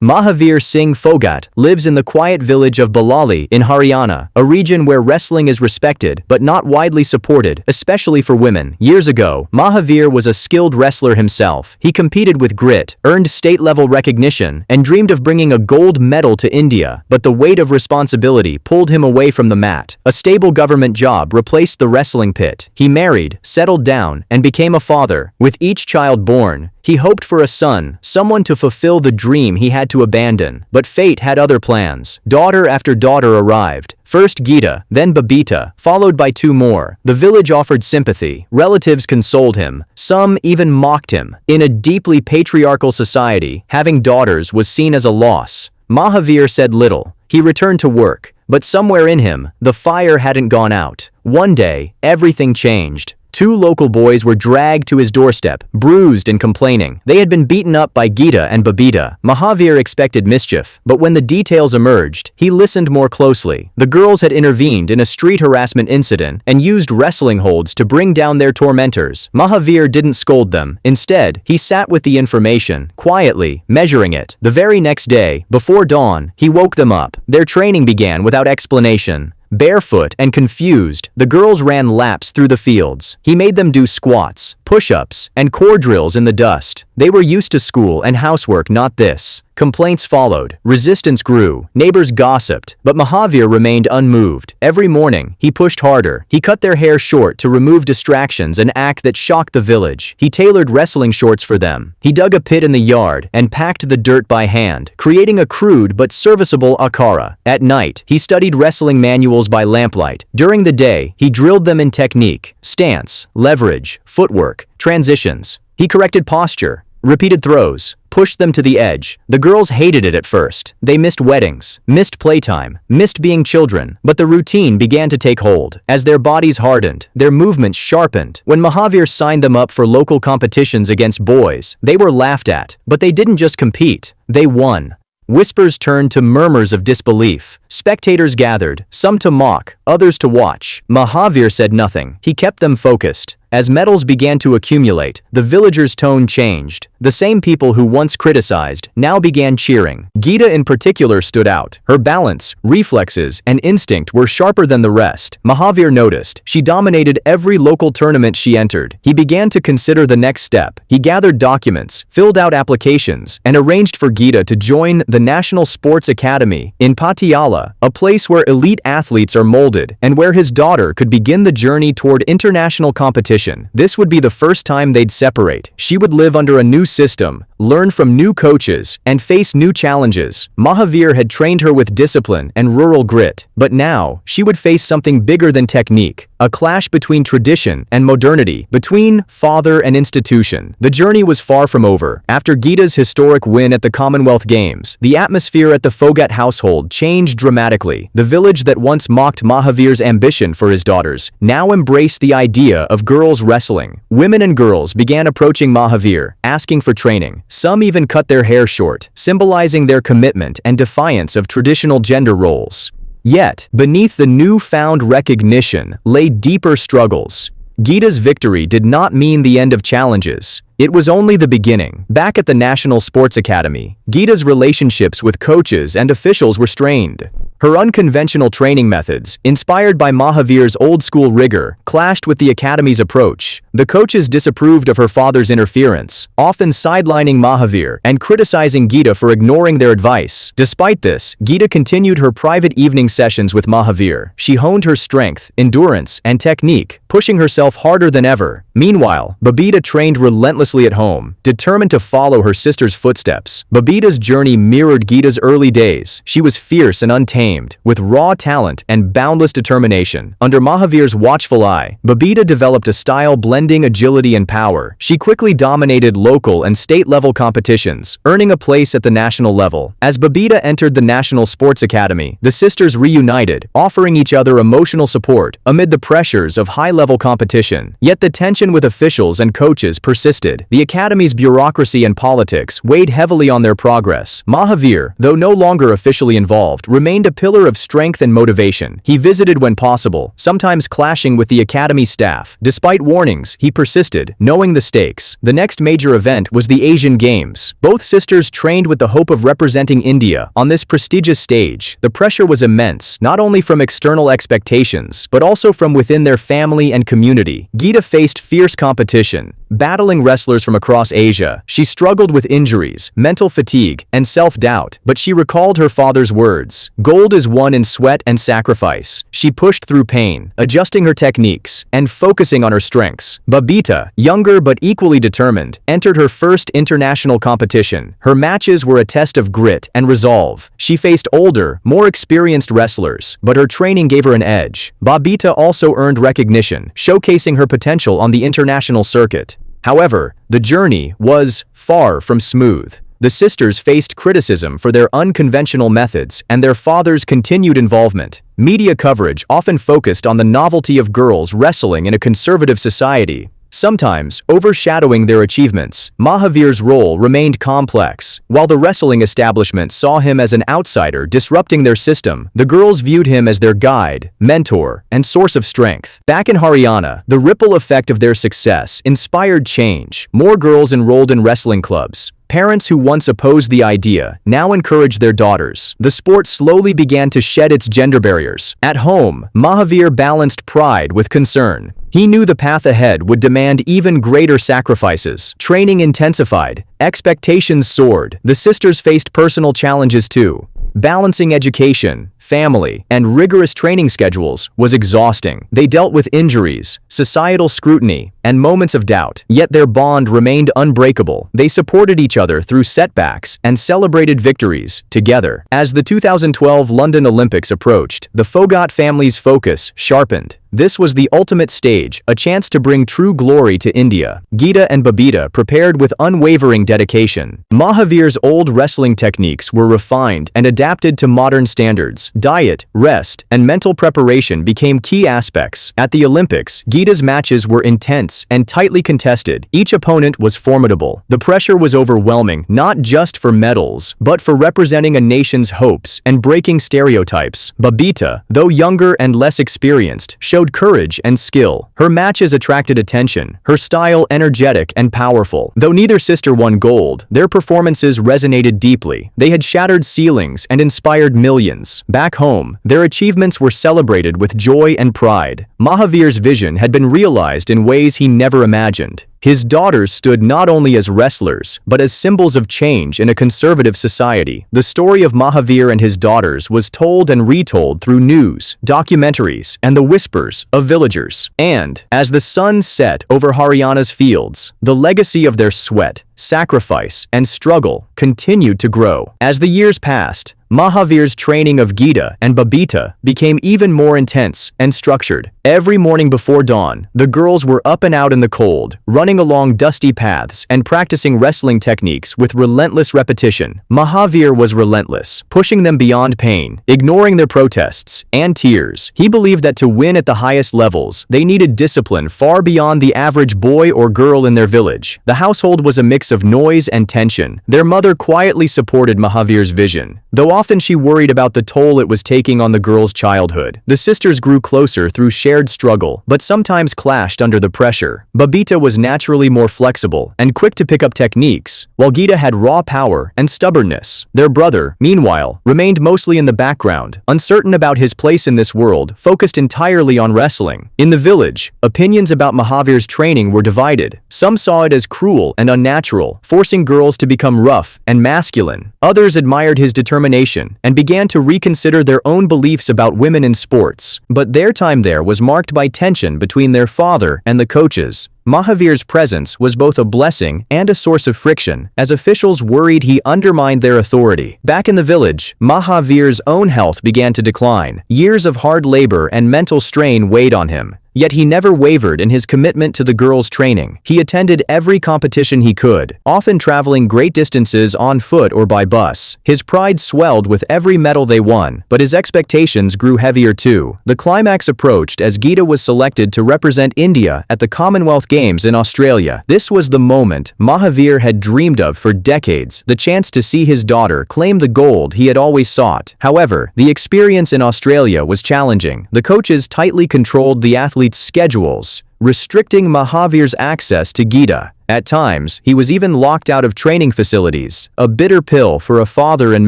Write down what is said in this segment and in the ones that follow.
Mahavir Singh Phogat lives in the quiet village of Balali in Haryana, a region where wrestling is respected but not widely supported, especially for women. Years ago, Mahavir was a skilled wrestler himself. He competed with grit, earned state-level recognition, and dreamed of bringing a gold medal to India, but the weight of responsibility pulled him away from the mat. A stable government job replaced the wrestling pit. He married, settled down, and became a father. With each child born, he hoped for a son, someone to fulfill the dream he had to abandon. But fate had other plans. Daughter after daughter arrived. First Geeta, then Babita, followed by two more. The village offered sympathy. Relatives consoled him. Some even mocked him. In a deeply patriarchal society, having daughters was seen as a loss. Mahavir said little. He returned to work. But somewhere in him, the fire hadn't gone out. One day, everything changed. Two local boys were dragged to his doorstep, bruised and complaining. They had been beaten up by Geeta and Babita. Mahavir expected mischief, but when the details emerged, he listened more closely. The girls had intervened in a street harassment incident and used wrestling holds to bring down their tormentors. Mahavir didn't scold them. Instead, he sat with the information, quietly, measuring it. The very next day, before dawn, he woke them up. Their training began without explanation. Barefoot and confused, the girls ran laps through the fields. He made them do squats, push-ups, and core drills in the dust. They were used to school and housework, not this. Complaints followed. Resistance grew. Neighbors gossiped. But Mahavir remained unmoved. Every morning, he pushed harder. He cut their hair short to remove distractions, an act that shocked the village. He tailored wrestling shorts for them. He dug a pit in the yard and packed the dirt by hand, creating a crude but serviceable akara. At night, he studied wrestling manuals by lamplight. During the day, he drilled them in technique, stance, leverage, footwork, transitions. He corrected posture, repeated throws, pushed them to the edge. The girls hated it at first. They missed weddings, missed playtime, missed being children. But the routine began to take hold. As their bodies hardened, their movements sharpened. When Mahavir signed them up for local competitions against boys, they were laughed at. But they didn't just compete, they won. Whispers turned to murmurs of disbelief. Spectators gathered, some to mock, others to watch. Mahavir said nothing. He kept them focused. As medals began to accumulate, the villagers' tone changed. The same people who once criticized now began cheering. Geeta in particular stood out. Her balance, reflexes, and instinct were sharper than the rest. Mahavir noticed. She dominated every local tournament she entered. He began to consider the next step. He gathered documents, filled out applications, and arranged for Geeta to join the National Sports Academy in Patiala, a place where elite athletes are molded, and where his daughter could begin the journey toward international competition. This would be the first time they'd separate. She would live under a new system, learn from new coaches, and face new challenges. Mahavir had trained her with discipline and rural grit, but now she would face something bigger than technique. A clash between tradition and modernity, between father and institution. The journey was far from over. After Geeta's historic win at the Commonwealth Games, the atmosphere at the Phogat household changed dramatically. The village that once mocked Mahavir's ambition for his daughters now embraced the idea of girls wrestling. Women and girls began approaching Mahavir, asking for training. Some even cut their hair short, symbolizing their commitment and defiance of traditional gender roles. Yet, beneath the newfound recognition lay deeper struggles. Geeta's victory did not mean the end of challenges. It was only the beginning. Back at the National Sports Academy, Geeta's relationships with coaches and officials were strained. Her unconventional training methods, inspired by Mahavir's old-school rigor, clashed with the academy's approach. The coaches disapproved of her father's interference, often sidelining Mahavir and criticizing Geeta for ignoring their advice. Despite this, Geeta continued her private evening sessions with Mahavir. She honed her strength, endurance, and technique, pushing herself harder than ever. Meanwhile, Babita trained relentlessly at home, determined to follow her sister's footsteps. Babita's journey mirrored Geeta's early days. She was fierce and untamed, with raw talent and boundless determination. Under Mahavir's watchful eye, Babita developed a style blending agility and power. She quickly dominated local and state-level competitions, earning a place at the national level. As Babita entered the National Sports Academy, the sisters reunited, offering each other emotional support amid the pressures of high-level competition. Yet the tension with officials and coaches persisted. The academy's bureaucracy and politics weighed heavily on their progress. Mahavir, though no longer officially involved, remained a pillar of strength and motivation. He visited when possible, sometimes clashing with the academy staff. Despite warnings, he persisted, knowing the stakes. The next major event was the Asian Games. Both sisters trained with the hope of representing India on this prestigious stage. The pressure was immense, not only from external expectations, but also from within their family and community. Geeta faced fierce competition. Battling wrestlers from across Asia, she struggled with injuries, mental fatigue, and self-doubt, but she recalled her father's words. Gold is won in sweat and sacrifice. She pushed through pain, adjusting her techniques, and focusing on her strengths. Babita, younger but equally determined, entered her first international competition. Her matches were a test of grit and resolve. She faced older, more experienced wrestlers, but her training gave her an edge. Babita also earned recognition, showcasing her potential on the international circuit. However, the journey was far from smooth. The sisters faced criticism for their unconventional methods and their father's continued involvement. Media coverage often focused on the novelty of girls wrestling in a conservative society, sometimes overshadowing their achievements. Mahavir's role remained complex. While the wrestling establishment saw him as an outsider disrupting their system, the girls viewed him as their guide, mentor, and source of strength. Back in Haryana, the ripple effect of their success inspired change. More girls enrolled in wrestling clubs. Parents who once opposed the idea now encouraged their daughters. The sport slowly began to shed its gender barriers. At home, Mahavir balanced pride with concern. He knew the path ahead would demand even greater sacrifices. Training intensified. Expectations soared. The sisters faced personal challenges too. Balancing education, family, and rigorous training schedules was exhausting. They dealt with injuries, societal scrutiny, and moments of doubt, yet their bond remained unbreakable. They supported each other through setbacks and celebrated victories together. As the 2012 London Olympics approached, the Phogat family's focus sharpened. This was the ultimate stage, a chance to bring true glory to India. Geeta and Babita prepared with unwavering dedication. Mahavir's old wrestling techniques were refined and adapted to modern standards. Diet, rest, and mental preparation became key aspects. At the Olympics, Geeta's matches were intense and tightly contested. Each opponent was formidable. The pressure was overwhelming, not just for medals, but for representing a nation's hopes and breaking stereotypes. Babita, though younger and less experienced, showed courage and skill. Her matches attracted attention, her style energetic and powerful. Though neither sister won gold, their performances resonated deeply. They had shattered ceilings and inspired millions. Back home, their achievements were celebrated with joy and pride. Mahavir's vision had been realized in ways he never imagined. His daughters stood not only as wrestlers, but as symbols of change in a conservative society. The story of Mahavir and his daughters was told and retold through news, documentaries, and the whispers of villagers. And, as the sun set over Haryana's fields, the legacy of their sweat, sacrifice, and struggle continued to grow. As the years passed, Mahavir's training of Geeta and Babita became even more intense and structured. Every morning before dawn, the girls were up and out in the cold, running along dusty paths and practicing wrestling techniques with relentless repetition. Mahavir was relentless, pushing them beyond pain, ignoring their protests and tears. He believed that to win at the highest levels, they needed discipline far beyond the average boy or girl in their village. The household was a mix of noise and tension. Their mother quietly supported Mahavir's vision, though often she worried about the toll it was taking on the girl's childhood. The sisters grew closer through shared struggle, but sometimes clashed under the pressure. Babita was naturally more flexible and quick to pick up techniques, while Geeta had raw power and stubbornness. Their brother, meanwhile, remained mostly in the background, uncertain about his place in this world, focused entirely on wrestling. In the village, opinions about Mahavir's training were divided. Some saw it as cruel and unnatural, forcing girls to become rough and masculine. Others admired his determination and began to reconsider their own beliefs about women in sports. But their time there was marked by tension between their father and the coaches. Mahavir's presence was both a blessing and a source of friction, as officials worried he undermined their authority. Back in the village, Mahavir's own health began to decline. Years of hard labor and mental strain weighed on him. Yet he never wavered in his commitment to the girls' training. He attended every competition he could, often traveling great distances on foot or by bus. His pride swelled with every medal they won, but his expectations grew heavier too. The climax approached as Geeta was selected to represent India at the Commonwealth Games in Australia. This was the moment Mahavir had dreamed of for decades, the chance to see his daughter claim the gold he had always sought. However, the experience in Australia was challenging. The coaches tightly controlled the athletes' schedules, restricting Mahavir's access to Geeta. At times, he was even locked out of training facilities, a bitter pill for a father and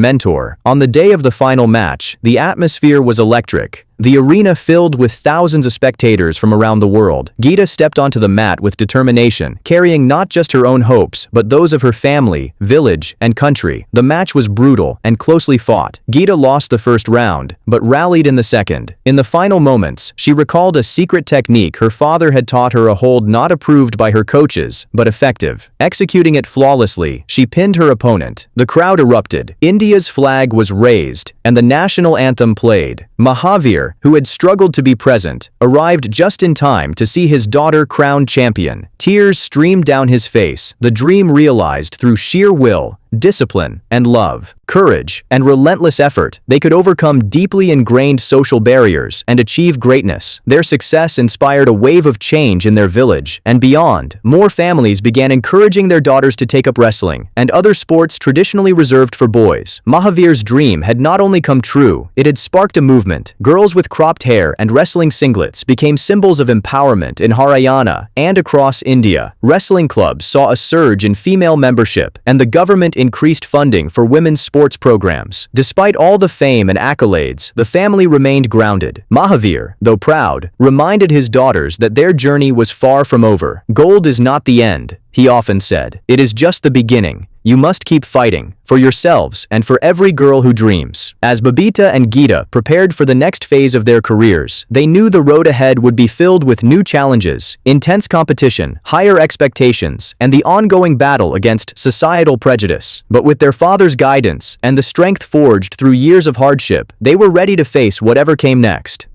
mentor. On the day of the final match, the atmosphere was electric. The arena filled with thousands of spectators from around the world. Geeta stepped onto the mat with determination, carrying not just her own hopes, but those of her family, village, and country. The match was brutal and closely fought. Geeta lost the first round, but rallied in the second. In the final moments, she recalled a secret technique her father had taught her, a hold not approved by her coaches, but effective. Executing it flawlessly, she pinned her opponent. The crowd erupted. India's flag was raised, and the national anthem played. Mahavir, who had struggled to be present, arrived just in time to see his daughter crowned champion. Tears streamed down his face, the dream realized through sheer will, discipline, and love. Courage and relentless effort, they could overcome deeply ingrained social barriers and achieve greatness. Their success inspired a wave of change in their village and beyond. More families began encouraging their daughters to take up wrestling and other sports traditionally reserved for boys. Mahavir's dream had not only come true, it had sparked a movement. Girls with cropped hair and wrestling singlets became symbols of empowerment in Haryana and across India. Wrestling clubs saw a surge in female membership, and the government increased funding for women's sports programs. Despite all the fame and accolades, the family remained grounded. Mahavir, though proud, reminded his daughters that their journey was far from over. Gold is not the end, he often said. It is just the beginning. You must keep fighting, for yourselves and for every girl who dreams. As Babita and Geeta prepared for the next phase of their careers, they knew the road ahead would be filled with new challenges, intense competition, higher expectations, and the ongoing battle against societal prejudice. But with their father's guidance and the strength forged through years of hardship, they were ready to face whatever came next.